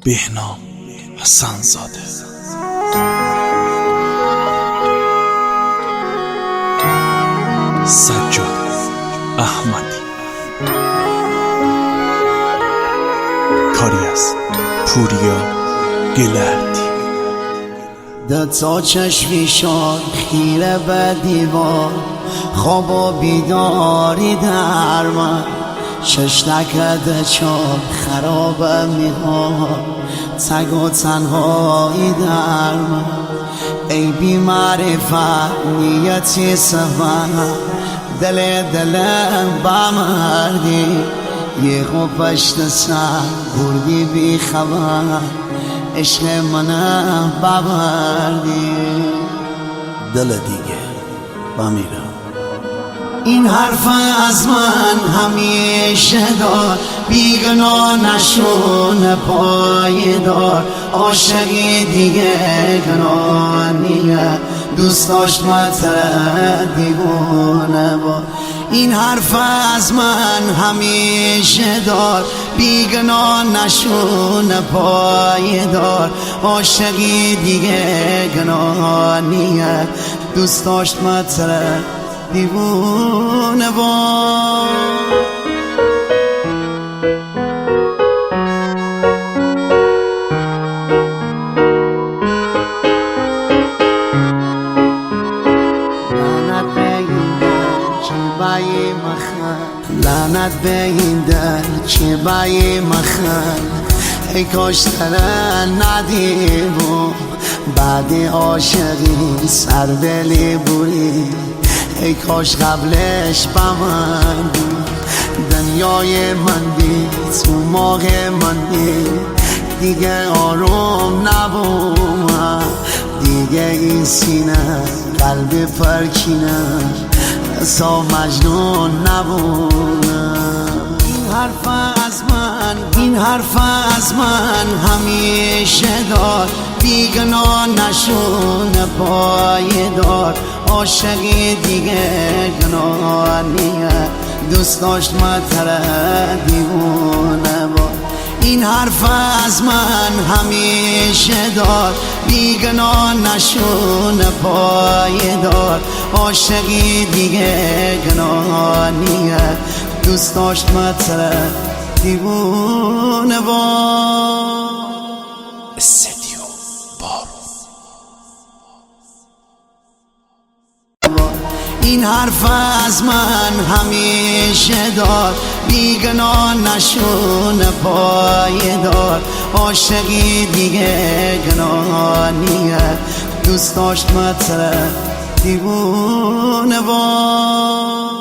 بهنام حسن‌زاده. سجاد احمدی. کاری از پوریا گلردی. دوتا چشمی شاد خیره به دیوار، خواب و بیداری در من، شش نکرده چار خرابه میخواد، تگ و تنهایی در من. ای بی معرفت نیتی سفر، دل بمردی، یه خوب پشت سر بردی بی خبر، عشق منم ببردی. دل دیگه بمیرم. این حرف از من همیشه دار، بیگناه نشون پایدار، عاشقی دیگه گناه نیه، دوست داشت متر دیوونه با. این حرف از من همیشه دار، بیگناه نشون پایدار، عاشقی دیگه گناه نیه، دوست داشت متر دیوونه با. لعنت به این دل که بایی مخن، ای کاش ترن ندیبو، بعد عاشقی سردلی بودی، ای کاش قبلش بمن بود. دنیای من بی تو ماه من بی، دیگه آروم نبومم، دیگه این سینه قلب پرکینه، سا مجنون نبودم. این حرف از من همیشه دار، بیگناه نشون پایدار، عاشقی دیگه گناه نیه، دوست داشت متر دیوونه با. این حرف از من همیشه دار، بیگناه نشون پایدار، عاشقی دیگه گناه نیه، دوست داشت متر دیوونه با. استدیو بارون. این حرف از من همیشه دار، بیگناه نشون پایدار، عاشقی دیگه گناه نیه، دوست داشت متر دیوونه با.